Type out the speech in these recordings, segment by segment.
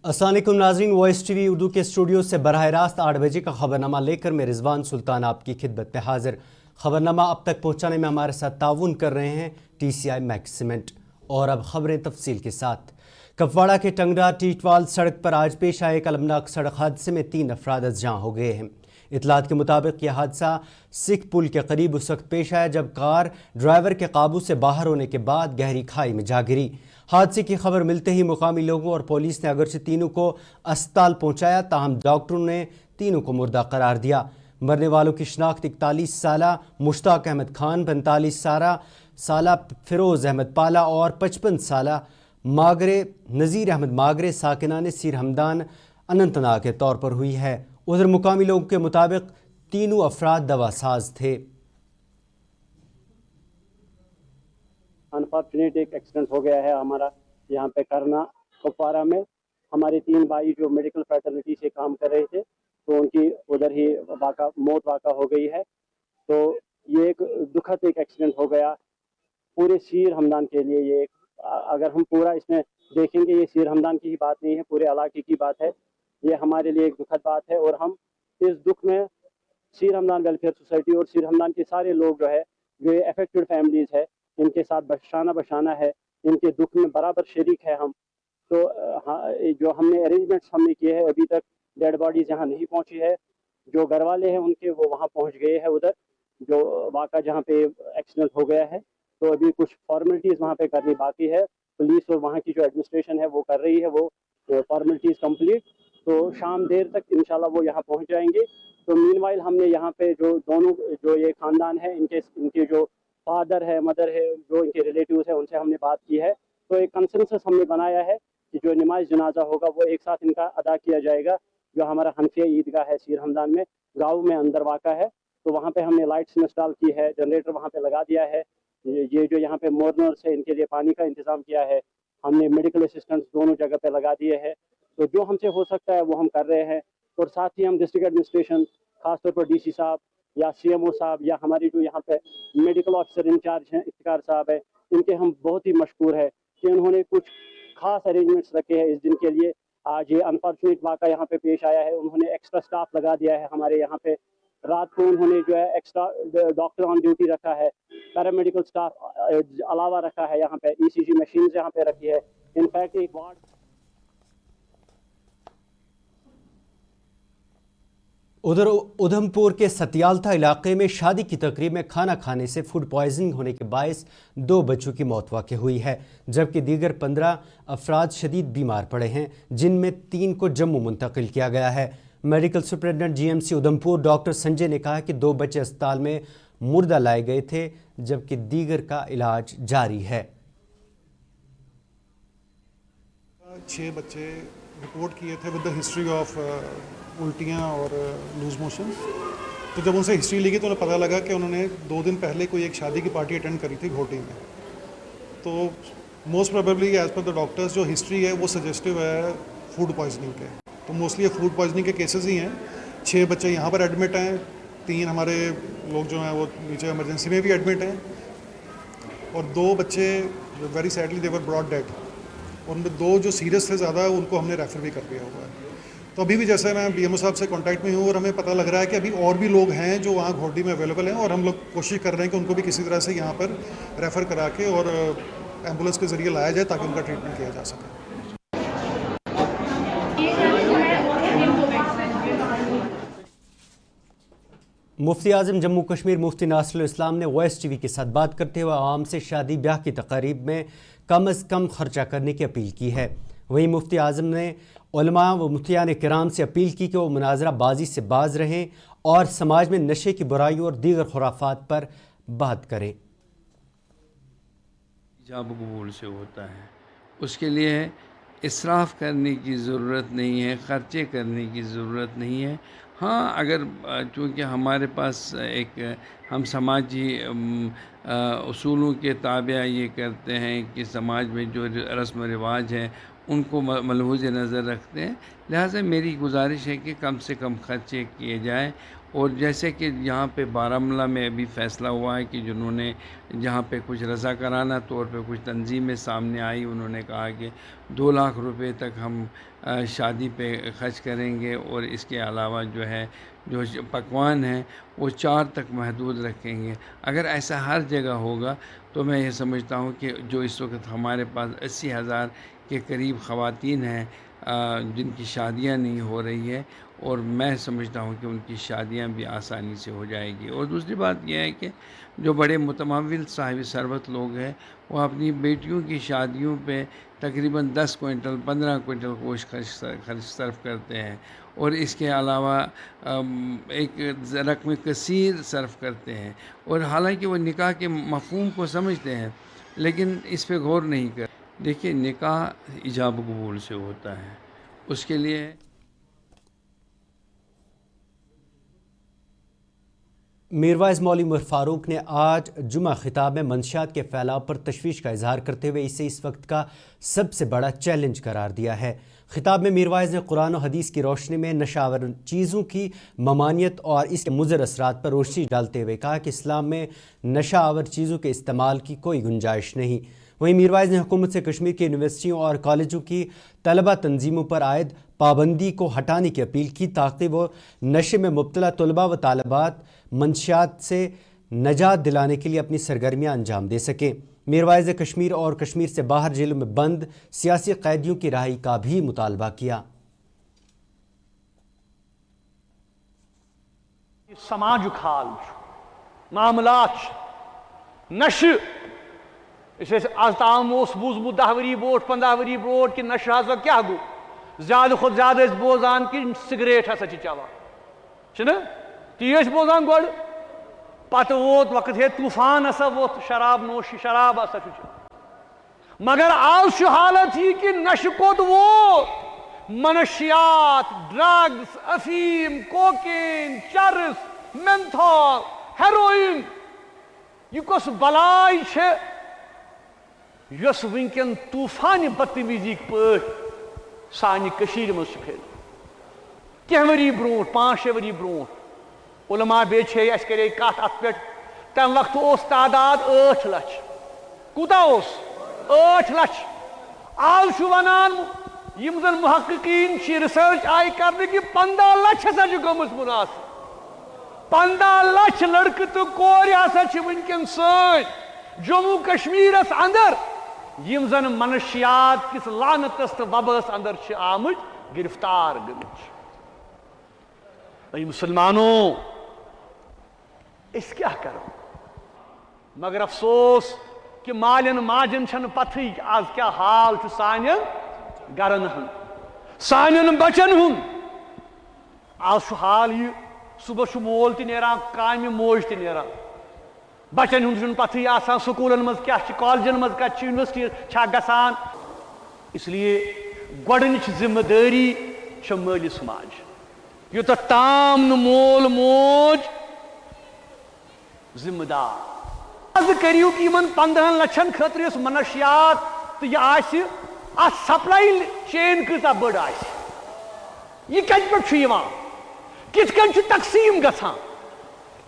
अस्सलाम वालेकुम नाज़रीन, वॉइस टीवी उर्दू के स्टूडियो से बराह रास्त 8 बजे का खबरनामा लेकर मैं रिजवान सुल्तान आपकी खिदमत में हाजिर। खबरनामा अब तक पहुँचाने में हमारे साथ ताउन कर रहे हैं TCI मैक्सिमेंट। और अब खबरें तफसील के साथ। कपवाड़ा के टंगरा टीटवाल सड़क पर आज पेश आए एक अलमनाक सड़क हादसे में 3 अफराद अज़जां हो गए हैं। इतलात के मुताबिक यह हादसा सिख पुल के करीब उस वक्त पेश आया जब कार ड्राइवर के काबू से बाहर होने के बाद गहरी खाई में जा गिरी। हादसे की खबर मिलते ही मुकामी लोगों और पुलिस ने अगरचे तीनों को अस्पताल पहुंचाया, ताहम डॉक्टरों ने तीनों को मुर्दा करार दिया। मरने वालों की शिनाख्त 41 साला मुश्ताक अहमद खान, 45 साला फिरोज़ अहमद पाला और 55 साला मागरे नज़ीर अहमद मागरे साकिनाने सीर हमदान अनंतनाग के तौर पर हुई है। उधर मुकामी लोगों के मुताबिक तीनों अफराद दवासाज थे। अनफॉर्चुनेट एक एक्सीडेंट हो गया है हमारा यहाँ पे करना कुपवारा में। हमारे 3 भाई जो मेडिकल फैटर्निटी से काम कर रहे थे तो उनकी उधर ही मौत वाक़ा हो गई है। तो ये एक दुखद एक एक्सीडेंट हो गया पूरे सीर हमदान के लिए। ये एक अगर हम पूरा इसमें देखेंगे ये सीर हमदान की ही बात नहीं है, पूरे इलाके की बात है। ये हमारे लिए एक दुखद बात है और हम इस दुख में सीर हमदान वेलफेयर सोसाइटी और सीर हमदान के सारे लोग जो है जो ये अफेक्टेड फैमिलीज़ है इनके साथ बशाना है, इनके दुख में बराबर शरीक है हम। तो जो हमने अरेंजमेंट्स हमने किए हैं, अभी तक डेड बॉडीज़ यहाँ नहीं पहुँची है। जो घर वाले हैं उनके वो वहाँ पहुँच गए हैं उधर जो वाक़ा जहाँ पे एक्सीडेंट हो गया है। तो अभी कुछ फॉर्मेलिटीज़ वहाँ पे करनी बाकी है। पुलिस और वहाँ की जो एडमिनिस्ट्रेशन है वो कर रही है वो फॉर्मेलिटीज़ कंप्लीट। तो शाम देर तक इंशाल्लाह वो यहाँ पहुँच जाएंगे। तो मीनवाइल हमने यहाँ पे जो दोनों जो ये ख़ानदान है इनके जो फादर है मदर है जो इनके रिलेटिव्स है उनसे हमने बात की है। तो एक कंसेंसस हमने बनाया है कि जो नमाज जनाजा होगा वो एक साथ इनका अदा किया जाएगा। जो हमारा हनफिया ईदगाह है सीर हमदान में गाँव में अंदर वाक़ा है, तो वहाँ पे हमने लाइट्स इंस्टॉल की है, जनरेटर वहाँ पे लगा दिया है। ये जो यहाँ पे मोरनर्स है इनके लिए पानी का इंतज़ाम किया है। हमने मेडिकल असिस्टेंट्स दोनों जगह पे लगा दिए हैं। तो जो हमसे हो सकता है वो हम कर रहे हैं। और साथ ही हम डिस्ट्रिक्ट एडमिनिस्ट्रेशन खासतौर पर DC साहब या CMO साहब या हमारी जो यहाँ पे मेडिकल ऑफिसर इंचार्ज हैं इफ्तिकार साहब है, इनके हम बहुत ही मशहूर है कि उन्होंने कुछ खास अरेंजमेंट्स रखे हैं इस दिन के लिए। आज ये अनफॉर्चुनेट वाक़ा यहाँ पे पेश आया है, उन्होंने एक्स्ट्रा स्टाफ लगा दिया है हमारे यहाँ पे। रात को उन्होंने जो है एक्स्ट्रा डॉक्टर ऑन ड्यूटी रखा है, पैरामेडिकल स्टाफ अलावा रखा है, यहाँ पे ECG मशीन यहाँ पे रखी है। इनफैक्ट एक वार्ड उधर उधमपुर के सतियालता इलाके में शादी की तकरीब में खाना खाने से फूड पॉइजनिंग होने के बायस 2 बच्चों की मौत वाक़ हुई है, जबकि दीगर 15 अफराद शदीद बीमार पड़े हैं, जिनमें 3 को जम्मू मुंतकिल किया गया है। Medical superintendent GMC Udhampur doctor Sanjay ने कहा कि 2 बच्चे अस्पताल में मुर्दा लाए गए थे, जबकि दीगर का इलाज जारी है। 6 बच्चे रिपोर्ट किए थे विद द हिस्ट्री ऑफ उल्टियाँ और लूज मोशन। तो जब उनसे हिस्ट्री ली गई तो उन्हें पता लगा कि उन्होंने 2 दिन पहले कोई एक शादी की पार्टी अटेंड करी थी घोटी में। तो most probably as per the doctors जो हिस्ट्री है वो सजेस्टिव है फूड पॉइजनिंग के। तो मोस्टली ये फूड पॉइजनिंग के केसेस ही हैं। 6 बच्चे यहाँ पर एडमिट हैं, 3 हमारे लोग जो हैं वो नीचे इमरजेंसी में भी एडमिट हैं और 2 बच्चे very sadly they were brought dead. उनमें 2 जो सीरियस थे ज़्यादा उनको हमने रेफ़र भी कर दिया हुआ है। तो अभी भी जैसे मैं BMO साहब से कांटेक्ट में हूँ और हमें पता लग रहा है कि अभी और भी लोग हैं जो वहाँ घोटी में अवेलेबल हैं और हम लोग कोशिश कर रहे हैं कि उनको भी किसी तरह से यहाँ पर रेफ़र करा के और एम्बुलेंस के ज़रिए लाया जाए ताकि उनका ट्रीटमेंट किया जा सके। मुफ्ती आज़म जम्मू कश्मीर मुफ्ती नासिरुल इस्लाम ने वॉइस टीवी के साथ बात करते हुए आवाम से शादी ब्याह की तकारीब में कम अज़ कम खर्चा करने की अपील की है। वहीं मुफ्ती आज़म ने उलमा व मुफ्तियान किराम से अपील की कि वो मुनाजरा बाजी से बाज रहें और समाज में नशे की बुराइयों और दीगर खुराफात पर बात करें। इजाब कबूल से होता है, उसके लिए इसराफ़ करने की ज़रूरत नहीं है, ख़र्चे करने की ज़रूरत नहीं है। हाँ, अगर चूँकि हमारे पास एक हम समाजी उसूलों के ताबे ये करते हैं कि समाज में जो रस्म रिवाज हैं उनको मलहूज़ नज़र रखते हैं, लिहाजा मेरी गुजारिश है कि कम से कम खर्चे किए जाएँ اور جیسے کہ یہاں پہ بارہمولہ میں ابھی فیصلہ ہوا ہے کہ جنہوں نے جہاں پہ کچھ رضاکارانہ طور پہ کچھ تنظیمیں سامنے آئی، انہوں نے کہا کہ 2 لاکھ روپے تک ہم شادی پہ خرچ کریں گے، اور اس کے علاوہ جو ہے جو پکوان ہیں وہ 4 تک محدود رکھیں گے۔ اگر ایسا ہر جگہ ہوگا تو میں یہ سمجھتا ہوں کہ جو اس وقت ہمارے پاس 80,000 کے قریب خواتین ہیں جن کی شادیاں نہیں ہو رہی ہے، اور میں سمجھتا ہوں کہ ان کی شادیاں بھی آسانی سے ہو جائے گی۔ اور دوسری بات یہ ہے کہ جو بڑے متمول صاحب ثروت لوگ ہیں وہ اپنی بیٹیوں کی شادیوں پہ تقریباً 10 کوئنٹل 15 کوئنٹل گوشت خرچ صرف کرتے ہیں، اور اس کے علاوہ ایک رقم کثیر صرف کرتے ہیں، اور حالانکہ وہ نکاح کے مفہوم کو سمجھتے ہیں لیکن اس پہ غور نہیں کرتے۔ دیکھیے، نکاح ایجاب قبول سے ہوتا ہے، اس کے لیے میروائز مولوی عمر فاروق نے آج جمعہ خطاب میں منشیات کے پھیلاؤ پر تشویش کا اظہار کرتے ہوئے اسے اس وقت کا سب سے بڑا چیلنج قرار دیا ہے۔ خطاب میں میروائز نے قرآن و حدیث کی روشنی میں نشہ آور چیزوں کی ممانعت اور اس کے مضر اثرات پر روشنی ڈالتے ہوئے کہا کہ اسلام میں نشہ آور چیزوں کے استعمال کی کوئی گنجائش نہیں۔ وہیں میروائز نے حکومت سے کشمیر کی یونیورسٹیوں اور کالجوں کی طلبہ تنظیموں پر عائد پابندی کو ہٹانے کی اپیل کی تاکہ وہ نشے میں مبتلا طلباء و طالبات منشیات سے نجات دلانے کے لیے اپنی سرگرمیاں انجام دے سکیں۔ میروائز نے کشمیر اور کشمیر سے باہر جیلوں میں بند سیاسی قیدیوں کی رہائی کا بھی مطالبہ کیا۔ سماجک حال معاملات نشہ آز تام بوزمت 10 ؤری برونٹھ 15 ؤری برونٹھ کہ نشہ ہسا کیا گو زیادہ کھت زیادہ بوزان کہ سگریٹ ہسا چلان تی بوزان گوڑ پتہ ووت وقت ہے طوفان ہسا ووت شراب نوشی شراب ہسا مگر آج حالت ہی کہ نشہ کوت ووت منشیات ڈرگز افیم کوکین چرس مینتھال ہیروئن یہ کس بلائی چھ یس ونکن طوفان بدتمیزی پہ سانہ کشیر مز پھیل کی وری برونٹ 5-6 ؤری برونٹ علماء بیچے اس کرے کت ات پہ تم وقت اس تعداد 8 لچھ کوتا اس 8 لچھ آج ونان یم زن محققین ریسرچ آئی کرنے کہ 15 لچھ ہسا گمت مناسب 15 لچھ لڑکہ تو کور ہسا ونکن سن جموں کشمیرس اندر یم زن منشیات کس لعنتس تو وباس اندر آمت گرفتار گمت۔ مسلمانوں اس کیا کرو مگر افسوس کہ مالن ماجن چھن پتہ آج کیا حال سانین گرن ہند سانین بچن ہند آج حال یہ صبح مول تہ نیران کامہ موج تہ نیران بچن ہند پتہ آسان سکولن مز کیا کالجن مز کیا یونیورسٹی چھا گسان اس لیے گۄڈنِچ ذمہ داری چھ مٲلِس ماجہِ یوتہ تام مول موج ذمہ دار از کریو کہ یمن 15 لچھن خاطر اس منشیات تو یہ آسی ات سپلائی چین کتا بڑ آسی یہ کت پہ یوان کت کن چھ تقسیم گژھان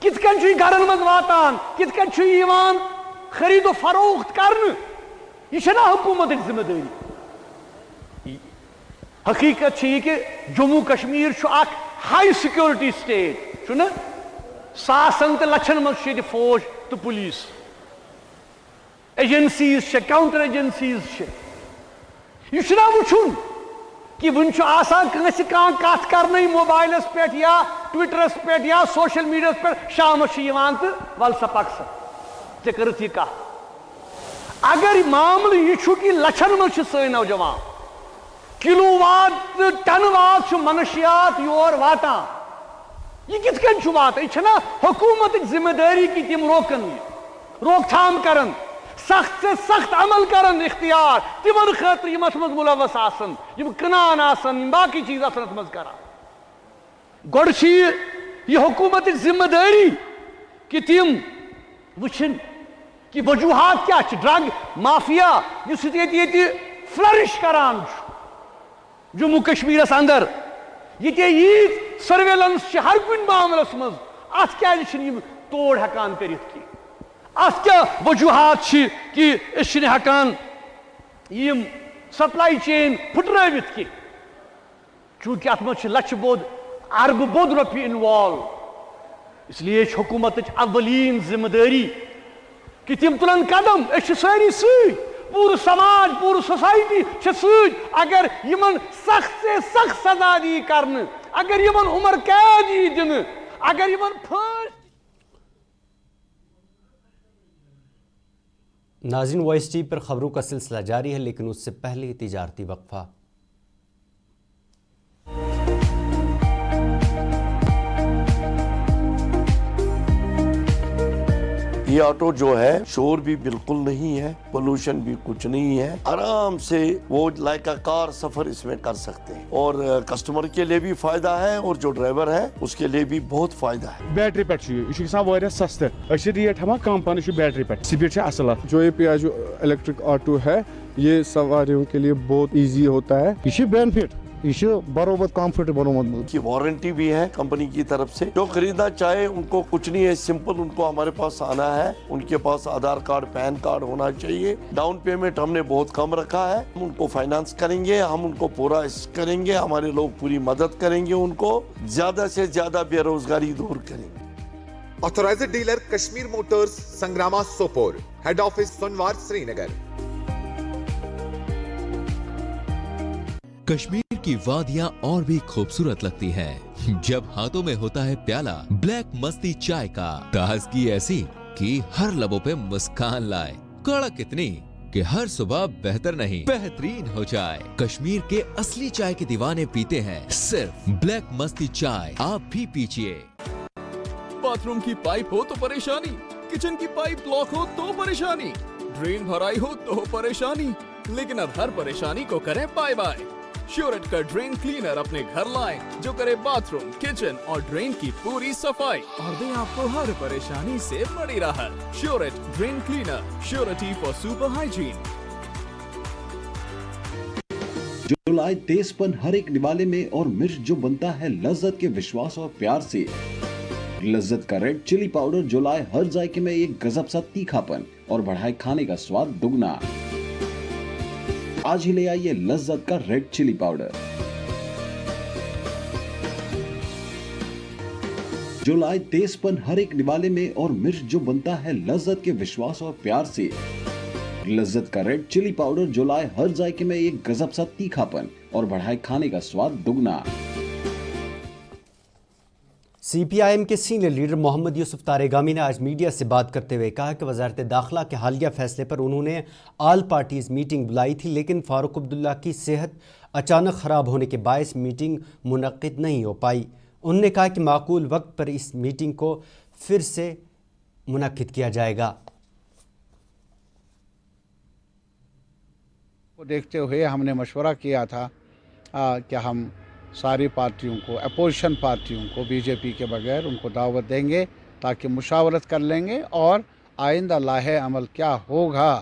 کت کن چھ گھرن مز واتان کت کن چھ یوان خرید و فروخت کرن یہ چھنا حکومت ذمہ داری حقیقت چھ یہ کہ جموں کشمیر چھ اک ہائی سیکورٹی سٹیٹ چھنا ساسن تو لچھن مز فوج تو پولیس ایجنسیز کاؤنٹر ایجنسیز یہ چھنا وچھن کہ ون آسان کنس کان کت کرنے موبائلس پہ یا ٹویٹرس پہ یا سوشل میڈیا پہ شامس تو ول سا پک سا ژے کرت یہ کت اگر معاملہ یہ کہ لچھن مز سن نوجوان کلو وات ٹن وات منشیات یور واتان یہ کت کن واتان یہ چھنا حکومت ذمہ داری کہ تم روکن روک تھام کرن سخت سے سخت عمل کرن اختیار تمن خاطر یم ات مز ملوث آسن یم کنان آسن باقی چیز آسن ات مز کران گوڑ یہ حکومت ذمہ داری کہ تم وچھن کہ وجوہات کیا ڈرگ مافیا اس یہ فلرش کران جموں کشمیرس اندر یہ سرویلنس ہر کن معاملس مز ات کیا توڑ ہکان کرت کی ات کیا وجوہات کہ اس ہکان یم سپلائی چین پھٹرٲوِتھ کی چونکہ ات مز لچھ بود ارب بود رۄپیہِ انوالو اس لیے حکومت اولین ذمہ داری کہ تم تلن قدم اس ساری ست پور سماج پور سوسائٹی ست اگر یمن سخت سے سخت سزا دی کرن اگر یمن عمر قید دی دن اگر یمن پھانس ناظرین وائس ٹی پر خبروں کا سلسلہ جاری ہے لیکن اس سے پہلے تجارتی وقفہ. یہ آٹو جو ہے شور بھی بالکل نہیں ہے, پولوشن بھی کچھ نہیں ہے, آرام سے وہ لائک کار سفر اس میں کر سکتے ہیں اور کسٹمر کے لیے بھی فائدہ ہے اور جو ڈرائیور ہے اس کے لیے بھی بہت فائدہ ہے. بیٹری پہ یہ گژھان واریاہ سستہ ریٹ ہما کم پہن بیٹری پہ سپیڈ اصل. جو یہ پیاجو الیکٹرک آٹو ہے یہ سواریوں کے لیے بہت ایزی ہوتا ہے, یہ بینیفٹ یہ برابر کمفرٹیبل کی وارنٹی بھی ہے کمپنی کی طرف سے. جو خریدنا چاہے ان کو کچھ نہیں ہے, سمپل ان کو ہمارے پاس آنا ہے, ان کے پاس آدھار کارڈ پین کارڈ ہونا چاہیے. ڈاؤن پیمنٹ ہم نے بہت کم رکھا ہے, ہم ان کو فائنانس کریں گے, ہم ان کو پورا کریں گے, ہمارے لوگ پوری مدد کریں گے, ان کو زیادہ سے زیادہ بے روزگاری دور کریں گے. Authorised dealer Kashmir motors Sangrama Sopore, head office Sonwar سری نگر. کشمیر کی وادیاں اور بھی خوبصورت لگتی ہیں جب ہاتھوں میں ہوتا ہے پیالہ بلیک مستی چائے کا. تازگی ایسی کہ ہر لبوں پہ مسکان لائے, کڑک اتنی کہ ہر صبح بہتر نہیں بہترین ہو جائے. کشمیر کے اصلی چائے کے دیوانے پیتے ہیں صرف بلیک مستی چائے, آپ بھی پیجئے. باتھ روم کی پائپ ہو تو پریشانی, کچن کی پائپ بلاک ہو تو پریشانی, ڈرین بھرائی ہو تو پریشانی, لیکن اب ہر پریشانی کو کریں بائے بائے. شیورٹ کا ڈرین کلینر اپنے گھر لائیں جو کرے باتھ روم, کچن اور ڈرین کی پوری صفائی اور دیں آپ کو ہر پریشانی سے بڑی راحت. شیورٹ drain cleaner, surety for super hygiene. جو لائے تیز پن ہر ایک نوالے میں اور مرچ جو بنتا ہے لذت کے وشواس اور پیار سے. لذت کا ریڈ چلی پاؤڈر جو لائے ہر ذائقے میں ایک گزب سا تیکھا پن اور بڑھائے کھانے کا سواد دگنا. آج ہی لے آئیے لذت کا ریڈ چلی پاؤڈر جو لائے تیز پن ہر ایک نوالے میں اور مرچ جو بنتا ہے لذت کے وشواس اور پیار سے. لذت کا ریڈ چلی پاؤڈر جو لائے ہر ذائقے میں ایک گزب سا تیکھا پن اور بڑھائے کھانے کا سواد دگنا. سی پی آئی ایم کے سینئر لیڈر محمد یوسف تارگامی نے آج میڈیا سے بات کرتے ہوئے کہا کہ وزارت داخلہ کے حالیہ فیصلے پر انہوں نے آل پارٹیز میٹنگ بلائی تھی لیکن فاروق عبداللہ کی صحت اچانک خراب ہونے کے باعث میٹنگ منعقد نہیں ہو پائی. انہوں نے کہا کہ معقول وقت پر اس میٹنگ کو پھر سے منعقد کیا جائے گا. دیکھتے ہوئے ہم نے مشورہ کیا تھا کہ ہم ساری پارٹیوں کو, اپوزیشن پارٹیوں کو بی جے پی کے بغیر ان کو دعوت دیں گے تاکہ مشاورت کر لیں گے اور آئندہ لاحِ عمل کیا ہوگا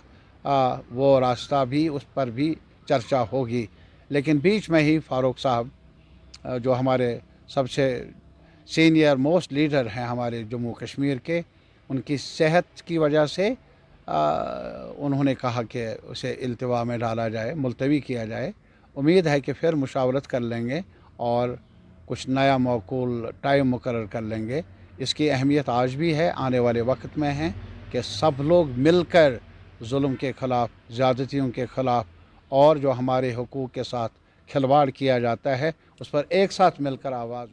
وہ راستہ بھی اس پر بھی چرچا ہوگی. لیکن بیچ میں ہی فاروق صاحب جو ہمارے سب سے سینئر موسٹ لیڈر ہیں ہمارے جموں کشمیر کے, ان کی صحت کی وجہ سے انہوں نے کہا کہ اسے التوا میں ڈالا جائے, ملتوی کیا جائے. امید ہے کہ پھر مشاورت کر لیں گے اور کچھ نیا معقول ٹائم مقرر کر لیں گے. اس کی اہمیت آج بھی ہے, آنے والے وقت میں ہے کہ سب لوگ مل کر ظلم کے خلاف, زیادتیوں کے خلاف اور جو ہمارے حقوق کے ساتھ کھلواڑ کیا جاتا ہے اس پر ایک ساتھ مل کر آواز.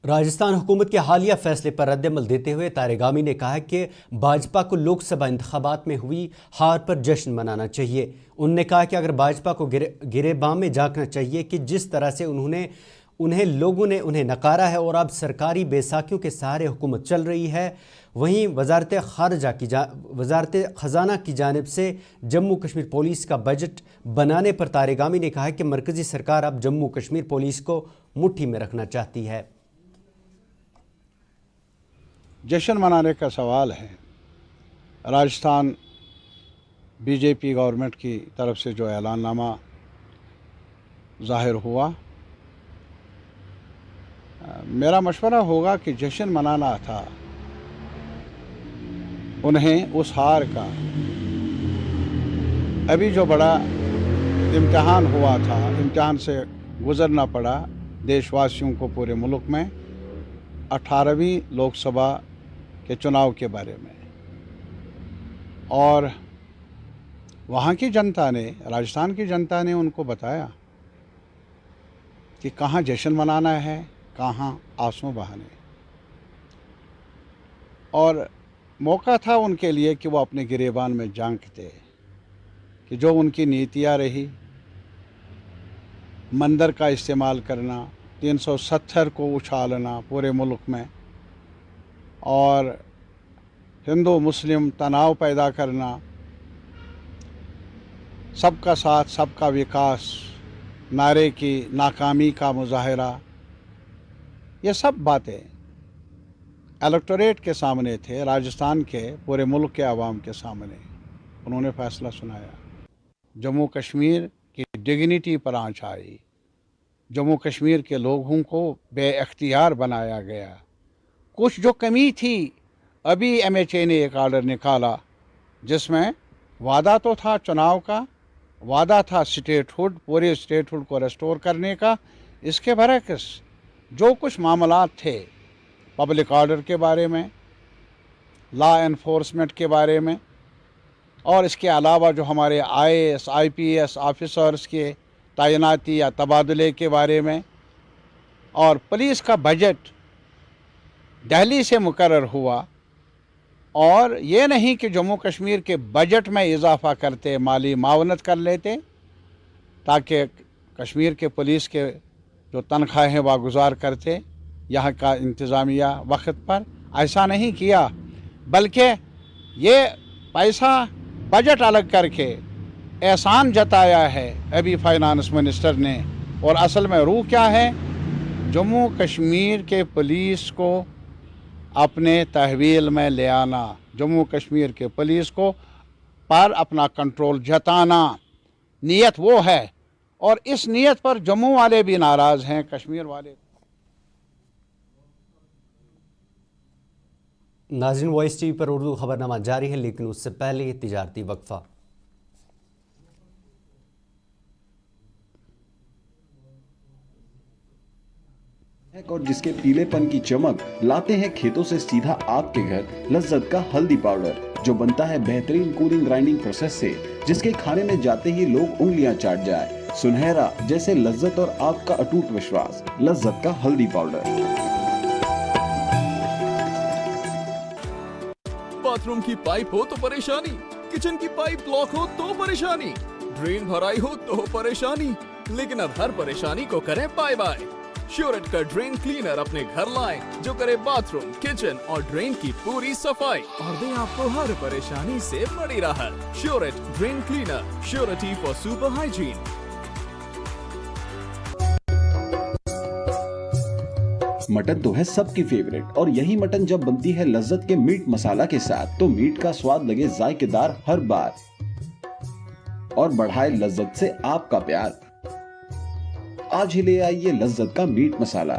راجستھان حکومت کے حالیہ فیصلے پر رد عمل دیتے ہوئے تارگامی نے کہا کہ بھاجپا کو لوک سبھا انتخابات میں ہوئی ہار پر جشن منانا چاہیے. انہوں نے کہا کہ اگر بھاجپا کو گریباں میں جھانکنا چاہیے کہ جس طرح سے انہیں لوگوں نے انہیں نکارا ہے اور اب سرکاری بیساکھیوں کے سہارے حکومت چل رہی ہے. وہیں وزارت خزانہ کی جانب سے جموں کشمیر پولیس کا بجٹ بنانے پر تارگامی نے کہا کہ مرکزی سرکار اب جموں کشمیر پولیس کو مٹھی میں رکھنا چاہتی ہے. جشن منانے کا سوال ہے. Rajasthan B J P government کی طرف سے جو اعلان نامہ ज़ाहिर हुआ। मेरा मशवरा होगा कि जश्न मनाना था, उन्हें उस हार का अभी जो बड़ा इम्तिहान हुआ था, इम्तिहान से गुज़रना पड़ा देशवासियों को पूरे मुल्क में 18वीं लोकसभा के चुनाव के बारे में। और वहाँ की जनता ने, राजस्थान की जनता ने उनको बताया कि कहाँ जश्न मनाना है, कहाँ आंसू बहाने। और मौका था उनके लिए कि वो अपने गिरेबान में झांकते कि जो उनकी नीतियाँ रही, मंदिर का इस्तेमाल करना, 370 को उछालना पूरे मुल्क में, और हिंदू मुस्लिम तनाव पैदा करना, सबका साथ सबका विकास नारे की नाकामी का मुजाहरा, ये सब बातें इलेक्टोरेट के सामने थे, राजस्थान के पूरे मुल्क के आवाम के सामने उन्होंने फैसला सुनाया। जम्मू कश्मीर की डिग्निटी पर आंच आई, जम्मू कश्मीर के लोगों को बेइख्तियार बनाया गया। कुछ जो कमी थी, अभी MHA ने एक आर्डर निकाला जिसमें वादा तो था चुनाव का, वादा था स्टेटहुड, पूरे स्टेटहुड को रेस्टोर करने का। इसके बरक्स जो कुछ मामलात थे पब्लिक ऑर्डर के बारे में, लॉ एनफोर्समेंट के बारे में, और इसके अलावा जो हमारे IAS IPS ऑफिसर्स के तैनाती या तबादले के बारे में, और पुलिस का बजट दिल्ली से मुकर्रर हुआ। और ये नहीं कि जम्मू कश्मीर के बजट में इजाफ़ा करते, माली मावनत कर लेते ताकि कश्मीर के पुलिस के जो तनख्वाहें वागुजार करते, यहाँ का इंतज़ामिया वक्त पर, ऐसा नहीं किया, बल्कि ये पैसा बजट अलग करके एहसान जताया है अभी फाइनेंस मिनिस्टर ने। और असल में रूह क्या है, जम्मू कश्मीर के पुलिस को अपने तहवील में ले आना, जम्मू कश्मीर के पुलिस को पर अपना कंट्रोल जताना, नीयत वो है। और इस नीयत पर जम्मू वाले भी नाराज़ हैं, कश्मीर वाले। नाज़रीन, वॉइस टीवी पर उर्दू खबरनामा जारी है, लेकिन उससे पहले तिजारती वक्फा। और जिसके पीलेपन की चमक लाते हैं खेतों से सीधा आपके घर लज्जत का हल्दी पाउडर, जो बनता है बेहतरीन कूलिंग ग्राइंडिंग प्रोसेस से, जिसके खाने में जाते ही लोग उंगलियां चाट जाए। सुनहरा जैसे लज्जत और आपका अटूट विश्वास, लज्जत का हल्दी पाउडर। बाथरूम की पाइप हो तो परेशानी, किचन की पाइप ब्लॉक हो तो परेशानी, ड्रेन भराई हो तो परेशानी, लेकिन अब हर परेशानी को करें बाय बाय। श्योरेट का ड्रेन क्लीनर अपने घर लाएं, जो करे बाथरूम, किचन और ड्रेन की पूरी सफाई और दे आपको हर परेशानी से बड़ी राहत। श्योरेट drain cleaner, surety for super hygiene. Mutton तो है सबकी फेवरेट, और यही मटन जब बनती है लज्जत के मीट मसाला के साथ, तो मीट का स्वाद लगे जायकेदार हर बार और बढ़ाए लज्जत से आपका प्यार। आज ही ले आइए लज्जत का meat masala.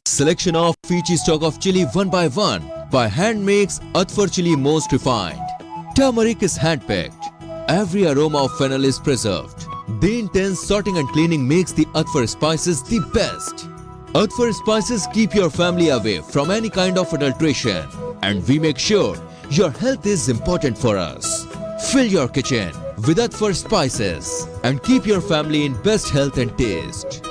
Selection of Fiji stock of chili one by one by hand makes Atfar chili most refined. Turmeric is hand picked. Every aroma of fennel is preserved. The intense sorting and cleaning makes the Atfar spices the best. Atfar spices keep your family away from any kind of adulteration, and we make sure your health is important for us. Fill your kitchen with Atfar spices and keep your family in best health and taste.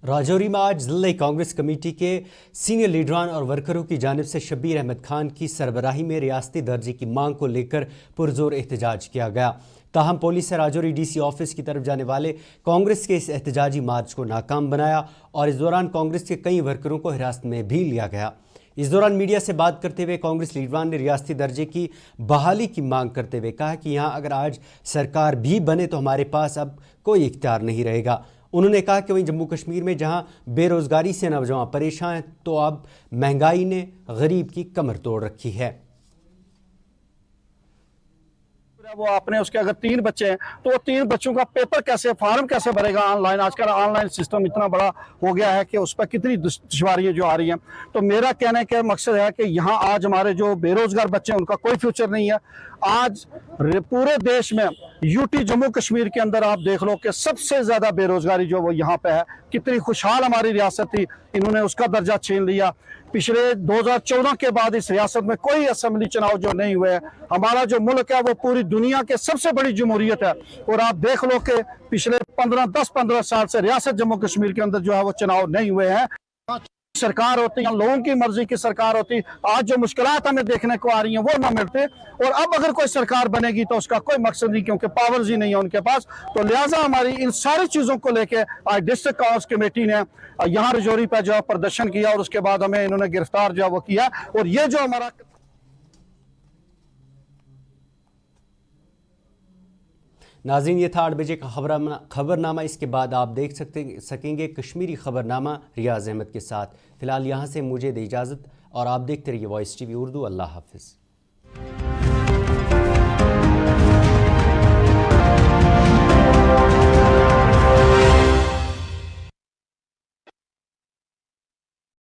Rajouri में आज ज़िला Congress committee के senior लीडरान और वर्करों की जानिब से शब्बीर अहमद खान की सरबराही में रियासती दर्जे की मांग को लेकर पुरजोर एहतजाज किया गया। ताहम पुलिस ने राजौरी DC ऑफिस की तरफ जाने वाले कांग्रेस के इस एहतजाजी मार्च को नाकाम बनाया और इस दौरान कांग्रेस के कई वर्करों को हिरासत में भी लिया गया। इस दौरान मीडिया से बात करते हुए कांग्रेस लीडरान ने रियासती दर्जे की बहाली की मांग करते हुए कहा कि यहाँ अगर आज सरकार भी बने तो हमारे पास अब कोई इख्तियार नहीं रहेगा। उन्होंने कहा कि वहीं जम्मू कश्मीर में जहां बेरोज़गारी से नौजवान परेशान हैं, तो अब महंगाई ने गरीब की कमर तोड़ रखी है। वो आपने उसके अगर 3 बच्चे हैं तो वो 3 बच्चों का पेपर कैसे, फॉर्म कैसे भरेगा ऑनलाइन? आजकल ऑनलाइन सिस्टम इतना बड़ा हो गया है कि उस पर कितनी दुश्वारियां जो आ रही हैं। तो मेरा कहने का मकसद है कि यहाँ आज हमारे जो बेरोजगार बच्चे हैं उनका कोई फ्यूचर नहीं है। आज पूरे देश में यूटी जम्मू कश्मीर के अंदर आप देख लो कि सबसे ज्यादा बेरोजगारी जो वो यहाँ पे है। कितनी खुशहाल हमारी रियासत थी, इन्होंने उसका दर्जा छीन लिया। पिछले 2014 के बाद इस रियासत में कोई असेंबली चुनाव जो नहीं हुए हैं। हमारा जो मुल्क है वो पूरी दुनिया के सबसे बड़ी जमहूरियत है और आप देख लो कि पिछले 10-15 साल से रियासत जम्मू कश्मीर के अंदर जो है वो चुनाव नहीं हुए हैं। सरकार होती है, लोगों की मर्जी की सरकार होती, आज जो मुश्किलात हमें देखने को आ रही हैं वो ना मिलते। और अब अगर कोई सरकार बनेगी तो उसका कोई मकसद नहीं, क्योंकि पावर्स ही नहीं है उनके पास। तो लिहाजा हमारी इन सारी चीज़ों को लेके आज डिस्ट्रिक्ट कांग्रेस कमेटी ने यहाँ रजौरी पर जो प्रदर्शन किया और उसके बाद हमें इन्होंने गिरफ्तार जो वो किया। और ये जो हमारा नाज़रीन, ये था 8 बजे का खबरनामा। इसके बाद आप देख सकेंगे कश्मीरी खबरनामा रियाज अहमद के साथ। फ़िलहाल यहाँ से मुझे दे इजाज़त और आप देखते रहिए वॉइस टीवी उर्दू। अल्लाह हाफिज़।